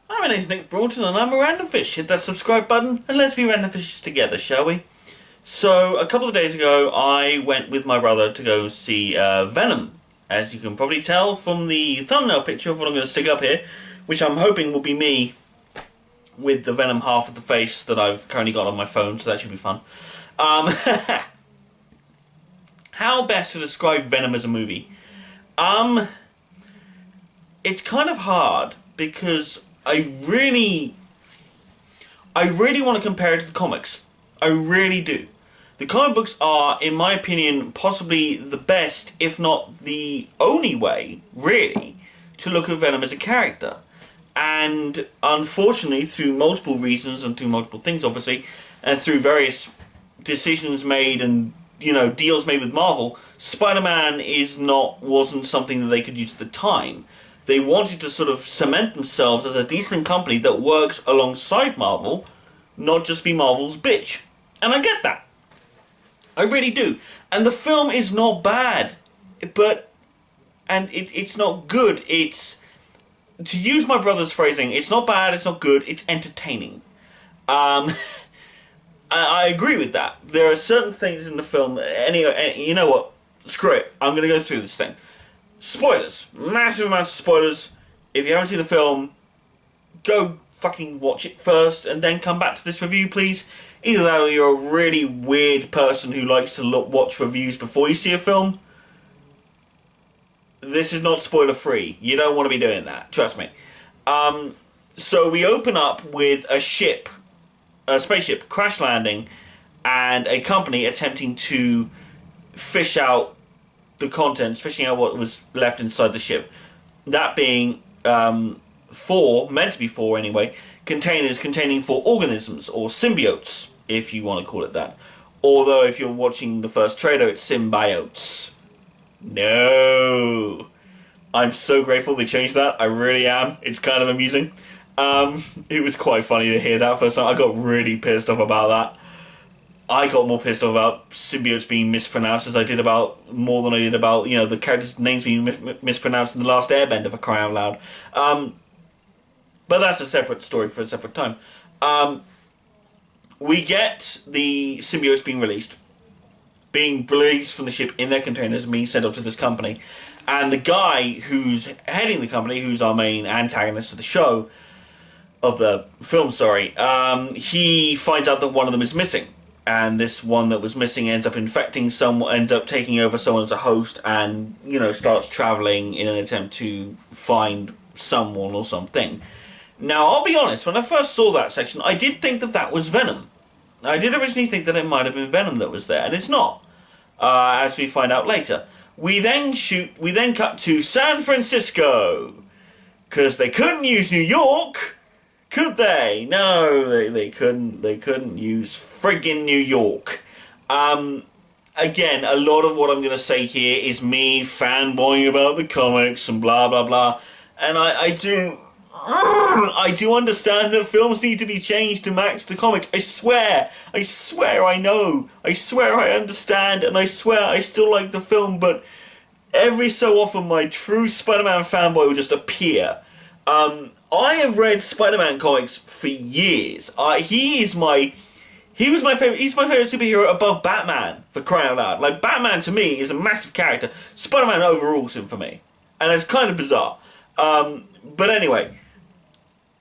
Hi, my name's Nick Broughton and I'm a Randomfish. Hit that subscribe button and let's be Randomfishes together, shall we? So, a couple of days ago, I went with my brother to go see Venom. As you can probably tell from the thumbnail picture of what I'm going to stick up here, which I'm hoping will be me with the Venom half of the face that I've currently got on my phone, so that should be fun. How best to describe Venom as a movie? It's kind of hard because I really want to compare it to the comics. I really do. The comic books are, in my opinion, possibly the best, if not the only way, really, to look at Venom as a character. And unfortunately, through multiple reasons and through multiple things, obviously, and through various decisions made and deals made with Marvel, Spider-Man wasn't something that they could use at the time. They wanted to sort of cement themselves as a decent company that works alongside Marvel, not just be Marvel's bitch. And I get that. I really do. And the film is not bad, it's not good. It's, to use my brother's phrasing, it's not bad, it's not good, it's entertaining. I agree with that. There are certain things in the film, anyway, you know what, screw it, I'm going to go through this thing. Spoilers. Massive amounts of spoilers. If you haven't seen the film, go fucking watch it first and then come back to this review, please. Either that or you're a really weird person who likes to watch reviews before you see a film. This is not spoiler free. You don't want to be doing that. Trust me. So we open up with a spaceship crash landing and a company attempting to fish out the contents, fishing out what was left inside the ship. That being meant to be four anyway, containers containing 4 organisms, or symbiotes, if you want to call it that. Although if you're watching the first trailer, it's symbiotes. No! I'm so grateful they changed that, I really am. It's kind of amusing. It was quite funny to hear that first time. I got really pissed off about that. I got more pissed off about symbiotes being mispronounced as I did about, more than I did about, the characters' names being mispronounced in The Last Airbender, for crying out loud. But that's a separate story for a separate time. We get the symbiotes being released from the ship in their containers and being sent off to this company. And the guy who's heading the company, who's our main antagonist of the show, of the film, sorry, he finds out that one of them is missing. And this one that was missing ends up infecting someone, ends up taking over someone as a host, and, starts traveling in an attempt to find someone or something. Now, I'll be honest, when I first saw that section, I did think that that was Venom. I did originally think that it might have been Venom that was there, and it's not, as we find out later. We then cut to San Francisco, because they couldn't use New York, could they? No, they couldn't. They couldn't use friggin' New York. Again, a lot of what I'm going to say here is me fanboying about the comics and blah blah blah, and I do understand that films need to be changed to match the comics. I swear I know. I swear I understand, and I swear I still like the film, but every so often my true Spider-Man fanboy will just appear. I have read Spider-Man comics for years. He's my favorite superhero above Batman, for crying out loud. Like, Batman to me is a massive character. Spider-Man overrules him for me. And it's kind of bizarre. But anyway,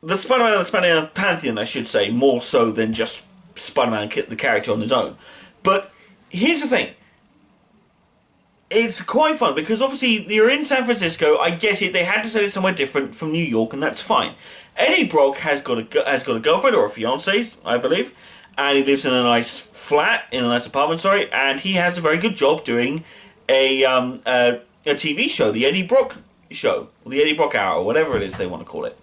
the Spider-Man and the Spider-Man pantheon, I should say, more so than just Spider-Man, the character on his own. But here's the thing. It's quite fun, because obviously you're in San Francisco. I get it, they had to set it somewhere different from New York, and that's fine. Eddie Brock has got a girlfriend, or a fiancée, I believe, and he lives in a nice flat, in a nice apartment, sorry, and he has a very good job doing a TV show, the Eddie Brock show, or the Eddie Brock Hour, or whatever it is they want to call it,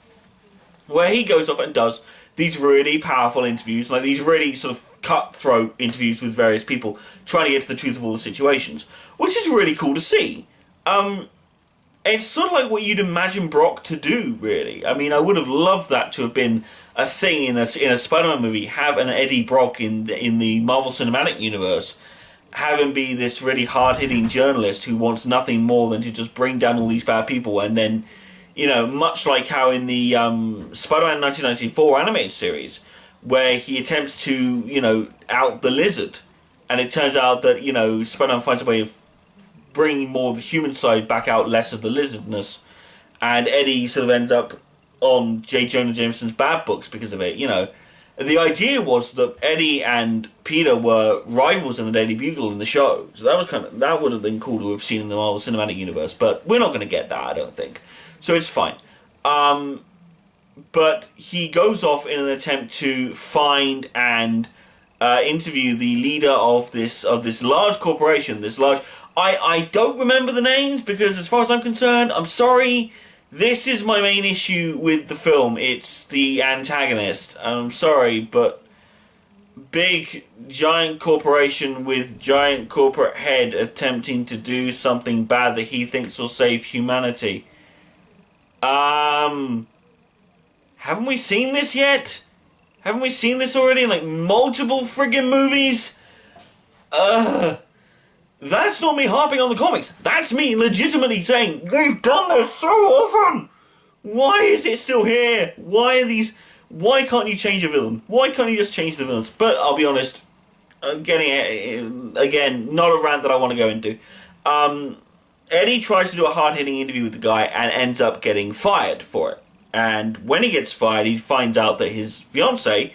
where he goes off and does these really powerful interviews, like these really sort of cutthroat interviews with various people, trying to get to the truth of all the situations, which is really cool to see. It's sort of like what you'd imagine Brock to do, really. I mean, I would have loved that to have been a thing in a Spider-Man movie, have an Eddie Brock in the Marvel Cinematic Universe, have him be this really hard-hitting journalist who wants nothing more than to just bring down all these bad people and then You know, much like how in the Spider-Man 1994 animated series, where he attempts to, you know, out the lizard, and it turns out that, you know, Spider-Man finds a way of bringing more of the human side back out, less of the lizardness, and Eddie sort of ends up on J. Jonah Jameson's bad books because of it, you know. The idea was that Eddie and Peter were rivals in the Daily Bugle in the show, so that would have been cool to have seen in the Marvel Cinematic Universe, but we're not going to get that, I don't think. So it's fine. But he goes off in an attempt to find and interview the leader of this large corporation. I don't remember the names because, as far as I'm concerned, I'm sorry. This is my main issue with the film. It's the antagonist. I'm sorry, but big giant corporation with giant corporate head attempting to do something bad that he thinks will save humanity. Haven't we seen this yet? Haven't we seen this already in like multiple friggin' movies? That's not me harping on the comics. That's me legitimately saying, they've done this so often! Why is it still here? Why can't you change a villain? Why can't you just change the villains? But I'll be honest, again, not a rant that I want to go into. Eddie tries to do a hard-hitting interview with the guy and ends up getting fired for it. And when he gets fired, he finds out that his fiancée,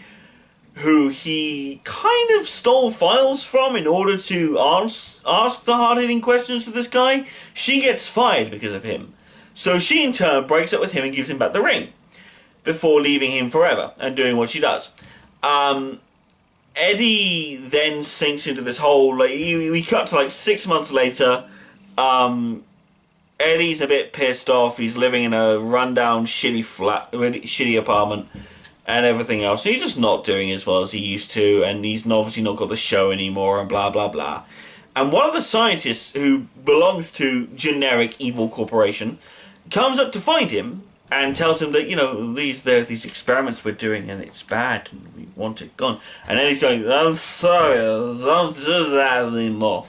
who he kind of stole files from in order to ask the hard-hitting questions to this guy, she gets fired because of him. So she in turn breaks up with him and gives him back the ring, before leaving him forever and doing what she does. Eddie then sinks into this whole, like, we cut to like 6 months later. Eddie's a bit pissed off. He's living in a rundown, shitty apartment and everything else. He's just not doing as well as he used to, and he's obviously not got the show anymore, and blah, blah, blah. And one of the scientists who belongs to generic evil corporation comes up to find him and tells him that, you know, there are these experiments we're doing and it's bad and we want it gone. And then he's going, I'm sorry, don't do that anymore.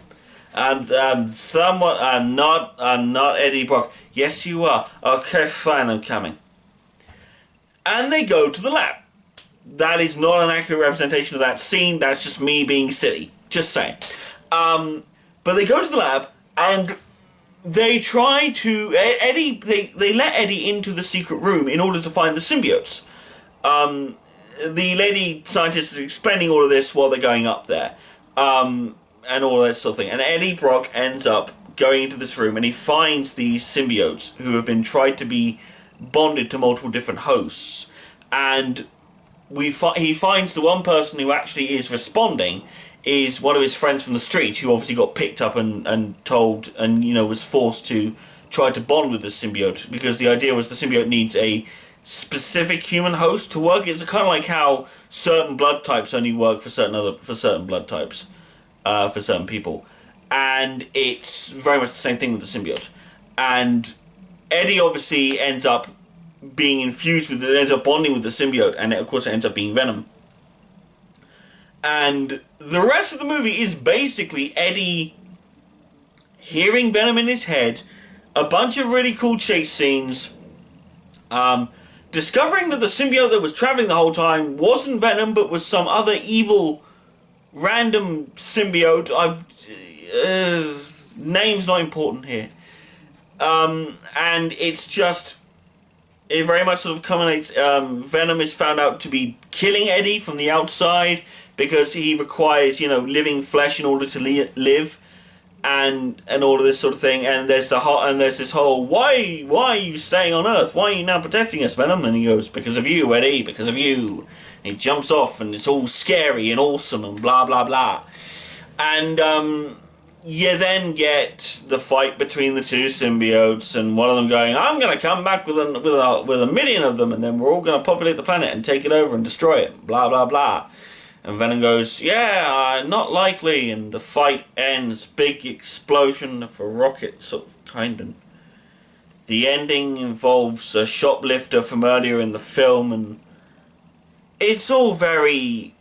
I'm not Eddie Brock. Yes, you are. Okay, fine, I'm coming. And they go to the lab. That is not an accurate representation of that scene. That's just me being silly. Just saying. But they go to the lab and they try to... They let Eddie into the secret room in order to find the symbiotes. The lady scientist is explaining all of this while they're going up there. And all that sort of thing. And Eddie Brock ends up going into this room and he finds these symbiotes who have been tried to be bonded to multiple different hosts. And he finds the one person who actually is responding is one of his friends from the street, who obviously got picked up and told and, you know, was forced to try to bond with the symbiote, because the idea was the symbiote needs a specific human host to work. It's kind of like how certain blood types only work for certain blood types, for certain people, and it's very much the same thing with the symbiote. And Eddie obviously ends up being infused with it, ends up bonding with the symbiote, and of course it ends up being Venom. And the rest of the movie is basically Eddie hearing Venom in his head, a bunch of really cool chase scenes, discovering that the symbiote that was traveling the whole time wasn't Venom, but was some other evil, random symbiote. Name's not important here. And it's just... it very much sort of culminates... Venom is found out to be killing Eddie from the outside, because he requires, you know, living flesh in order to live, and all of this sort of thing. And there's this whole, why are you staying on Earth? Why are you now protecting us, Venom? And he goes, because of you, Eddie, because of you. And he jumps off, and it's all scary and awesome and blah blah blah. And you then get the fight between the two symbiotes, and one of them going, I'm going to come back with a million of them, and then we're all going to populate the planet and take it over and destroy it, blah blah blah. And Venom goes, yeah, not likely, and the fight ends. Big explosion of a rocket, sort of, kind of. The ending involves a shoplifter from earlier in the film, and it's all very...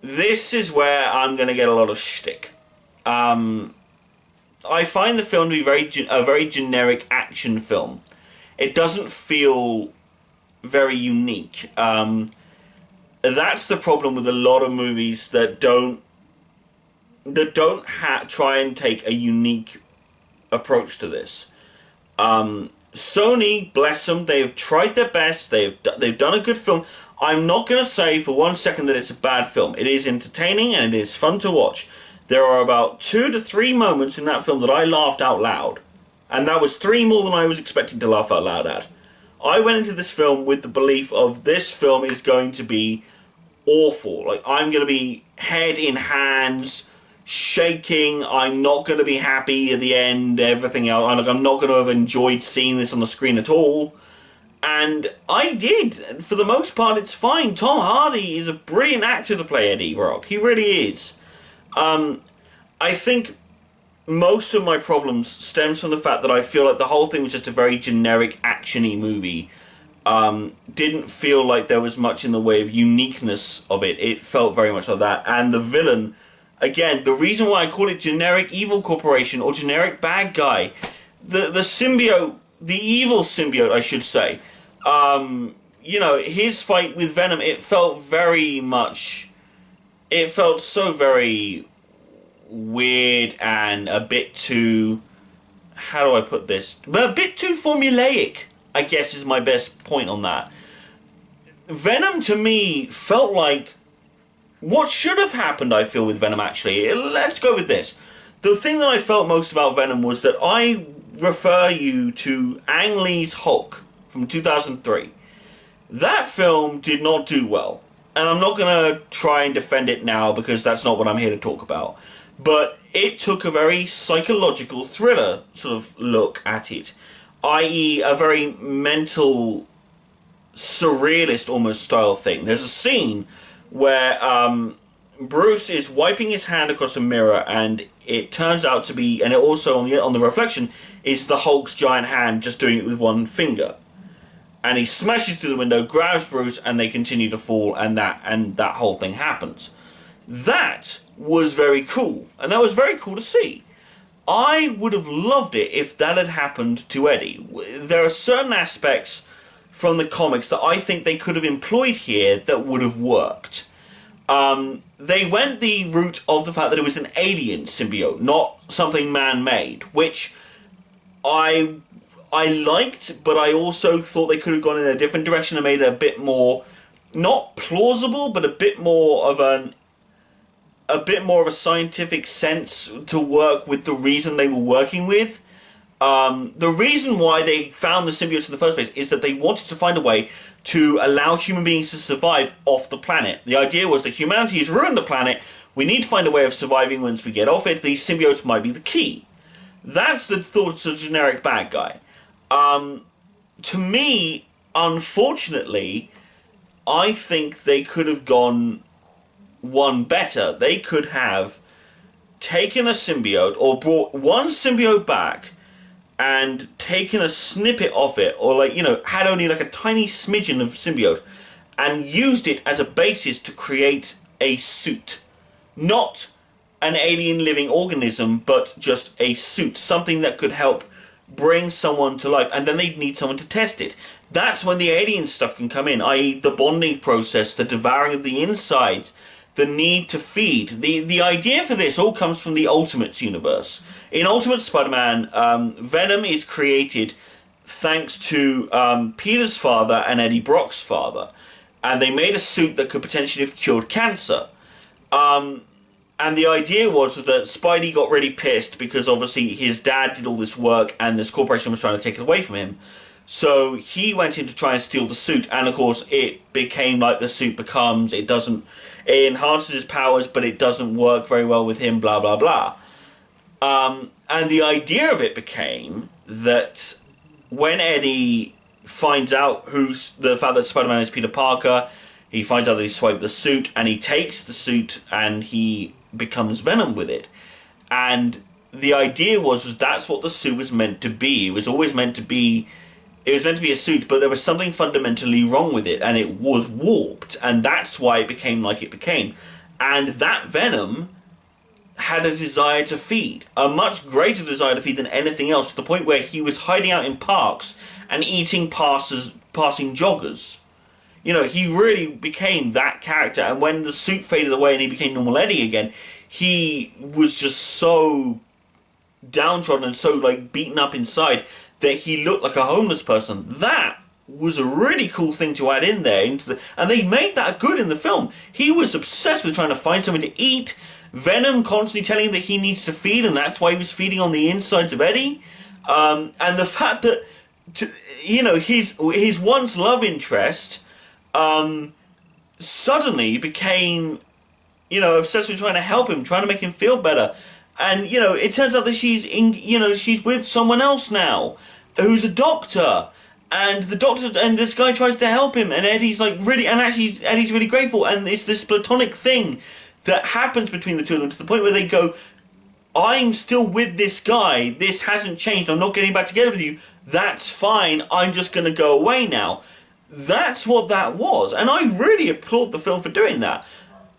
this is where I'm going to get a lot of shtick. I find the film to be a very generic action film. It doesn't feel very unique. That's the problem with a lot of movies that don't try and take a unique approach to this. Sony, bless them, they've tried their best. They've done a good film. I'm not going to say for 1 second that it's a bad film. It is entertaining and it is fun to watch. There are about 2 to 3 moments in that film that I laughed out loud. And that was 3 more than I was expecting to laugh out loud at. I went into this film with the belief of this film is going to be awful. Like, I'm going to be head in hands, shaking. I'm not going to be happy at the end, everything else. I'm not going to have enjoyed seeing this on the screen at all. And I did. For the most part, it's fine. Tom Hardy is a brilliant actor to play Eddie Brock. He really is. I think most of my problems stems from the fact that I feel like the whole thing was just a very generic, action-y movie. Didn't feel like there was much in the way of uniqueness of it. It felt very much like that. And the villain, again, the reason why I call it generic evil corporation or generic bad guy, the symbiote, the evil symbiote, I should say, you know, his fight with Venom, it felt so very weird and a bit too, how do I put this? But a bit too formulaic, I guess, is my best point on that. Venom, to me, felt like what should have happened, I feel, with Venom, actually. Let's go with this. The thing that I felt most about Venom was that I refer you to Ang Lee's Hulk from 2003. That film did not do well. And I'm not going to try and defend it now because that's not what I'm here to talk about. But it took a very psychological thriller sort of look at it. I.e. a very mental, surrealist almost style thing. There's a scene where Bruce is wiping his hand across a mirror and it turns out to be, and it also on the reflection, is the Hulk's giant hand just doing it with one finger. And he smashes through the window, grabs Bruce, and they continue to fall, and that whole thing happens. That was very cool, and that was very cool to see. I would have loved it if that had happened to Eddie. There are certain aspects from the comics that I think they could have employed here that would have worked. They went the route of the fact that it was an alien symbiote, not something man-made, which I liked, but I also thought they could have gone in a different direction and made it a bit more, not plausible, but a bit more of a scientific sense to work with the reason they were working with. The reason why they found the symbiotes in the first place is that they wanted to find a way to allow human beings to survive off the planet. The idea was that humanity has ruined the planet, we need to find a way of surviving once we get off it, these symbiotes might be the key. That's the thoughts of a generic bad guy. To me, unfortunately, I think they could have gone one better. They could have taken a symbiote or brought one symbiote back and taken a snippet of it, or had only like a tiny smidgen of symbiote and used it as a basis to create a suit. Not an alien living organism, but just a suit. Something that could help bring someone to life, and then they'd need someone to test it. That's when the alien stuff can come in, i.e. the bonding process, the devouring of the insides, the need to feed. The idea for this all comes from the Ultimates universe. In Ultimate Spider-Man, Venom is created thanks to Peter's father and Eddie Brock's father. And they made a suit that could potentially have cured cancer. And the idea was that Spidey got really pissed because obviously his dad did all this work and this corporation was trying to take it away from him. So he went in to try and steal the suit, and of course it became like the suit becomes, it enhances his powers, but it doesn't work very well with him, blah, blah, blah. And the idea of it became that when Eddie finds out who's the fact that Spider-Man is Peter Parker, he finds out that he swiped the suit, and he takes the suit, and he becomes Venom with it. And the idea was that's what the suit was meant to be. It was always meant to be... It was meant to be a suit, but there was something fundamentally wrong with it, and it was warped, and that's why it became like it became. And that Venom had a desire to feed, a much greater desire to feed than anything else, to the point where he was hiding out in parks and eating passing joggers. You know, he really became that character, and when the suit faded away and he became normal Eddie again, he was just so downtrodden and so, like, beaten up inside that he looked like a homeless person. That was a really cool thing to add in there, and they made that good in the film. He was obsessed with trying to find something to eat. Venom constantly telling him that he needs to feed, and that's why he was feeding on the insides of Eddie. And the fact that, you know, his once love interest suddenly became, you know, obsessed with trying to help him, trying to make him feel better. And, you know, it turns out that she's with someone else now, who's a doctor. And the doctor, and this guy tries to help him, and Eddie's like really, and actually Eddie's really grateful, and it's this platonic thing that happens between the two of them, to the point where they go, I'm still with this guy, this hasn't changed, I'm not getting back together with you, that's fine, I'm just going to go away now. That's what that was, and I really applaud the film for doing that.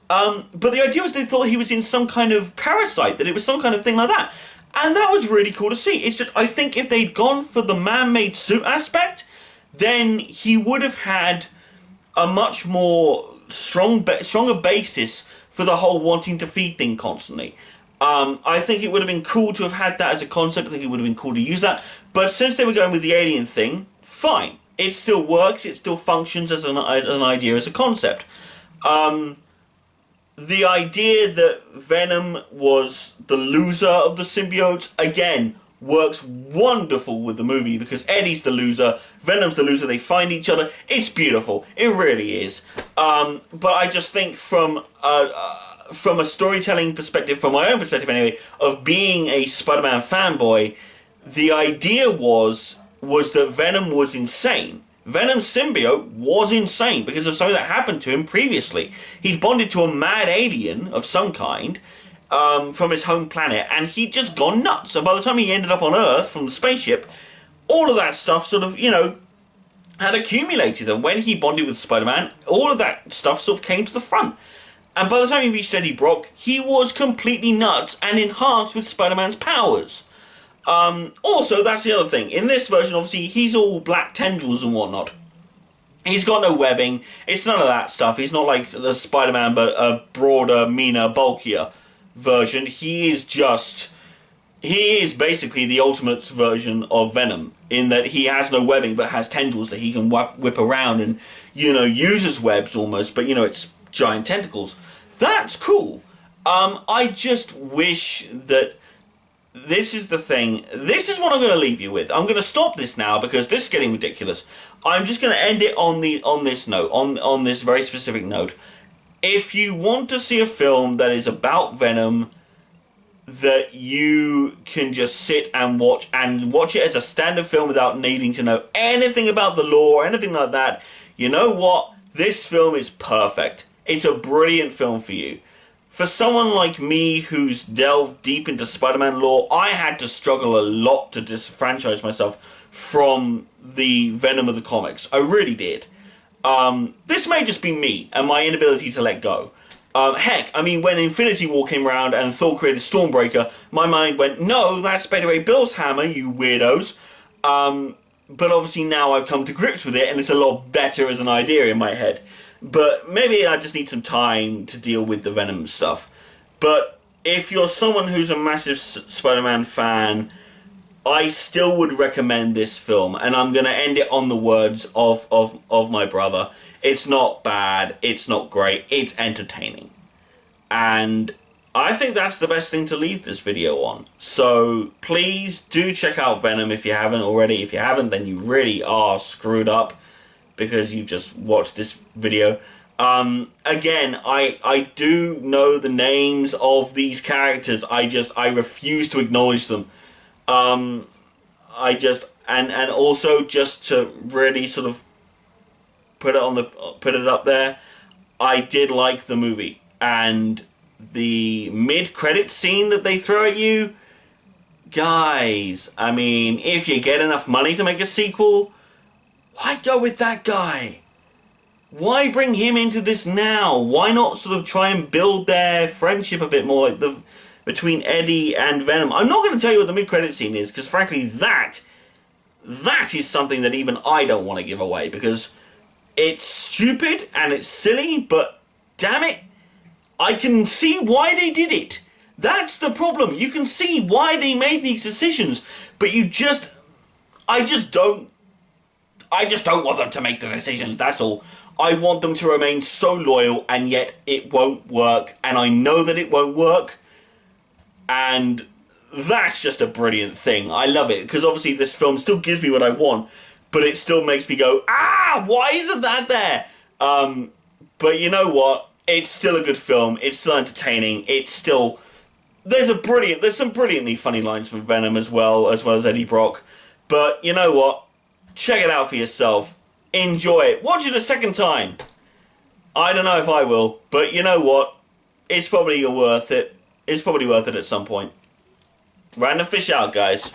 But the idea was they thought he was in some kind of parasite, that it was some kind of thing like that. And that was really cool to see. It's just, I think if they'd gone for the man-made suit aspect, then he would have had a much more stronger basis for the whole wanting to feed thing constantly. I think it would have been cool to have had that as a concept. I think it would have been cool to use that. But since they were going with the alien thing, fine. It still works. It still functions as an idea, as a concept. The idea that Venom was the loser of the symbiotes, again, works wonderful with the movie, because Eddie's the loser, Venom's the loser, they find each other. It's beautiful. It really is. But I just think from a storytelling perspective, from my own perspective anyway, of being a Spider-Man fanboy, the idea was that Venom was insane. Venom's symbiote was insane because of something that happened to him previously. He'd bonded to a mad alien of some kind from his home planet, and he'd just gone nuts. And by the time he ended up on Earth from the spaceship, all of that stuff sort of, you know, had accumulated. And when he bonded with Spider-Man, all of that stuff sort of came to the front. And by the time he reached Eddie Brock, he was completely nuts and enhanced with Spider-Man's powers. Also, that's the other thing. In this version, obviously, he's all black tendrils and whatnot. He's got no webbing. It's none of that stuff. He's not like the Spider-Man, but a broader, meaner, bulkier version. He is basically the ultimate version of Venom, in that he has no webbing, but has tendrils that he can whip around and, you know, uses webs almost, but, you know, it's giant tentacles. That's cool. I just wish that... This is the thing. This is what I'm going to leave you with. I'm going to stop this now because this is getting ridiculous. I'm just going to end it on this note, on this very specific note. If you want to see a film that is about Venom, that you can just sit and watch it as a standard film without needing to know anything about the lore or anything like that, you know what? This film is perfect. It's a brilliant film for you. For someone like me who's delved deep into Spider-Man lore, I had to struggle a lot to disfranchise myself from the Venom of the comics. I really did. This may just be me and my inability to let go. Heck, I mean, when Infinity War came around and Thor created Stormbreaker, my mind went, no, that's Beta Ray Bill's hammer, you weirdos. But obviously now I've come to grips with it, and it's a lot better as an idea in my head. But maybe I just need some time to deal with the Venom stuff. But if you're someone who's a massive Spider-Man fan, I still would recommend this film. And I'm going to end it on the words of my brother. It's not bad, it's not great, it's entertaining. And I think that's the best thing to leave this video on. So please do check out Venom if you haven't already. If you haven't, then you really are screwed up, because you just watched this video. Again, I do know the names of these characters. I refuse to acknowledge them. And also just to really sort of put it up there, I did like the movie, and the mid-credit scene that they throw at you, guys, I mean, if you get enough money to make a sequel, why go with that guy? Why bring him into this now? Why not sort of try and build their friendship a bit more? Like between Eddie and Venom. I'm not going to tell you what the mid-credit scene is, because frankly, that is something that even I don't want to give away, because it's stupid and it's silly, but damn it, I can see why they did it. That's the problem. You can see why they made these decisions, but I just don't want them to make the decisions, that's all. I want them to remain so loyal, and yet it won't work, and I know that it won't work, and that's just a brilliant thing. I love it, because obviously this film still gives me what I want, but it still makes me go, why isn't that there? But you know what? It's still a good film. It's still entertaining. It's still... There's some brilliantly funny lines from Venom as well as Eddie Brock. But you know what? Check it out for yourself. Enjoy it. Watch it a second time. I don't know if I will, but you know what? It's probably worth it. It's probably worth it at some point. Randomfish out, guys.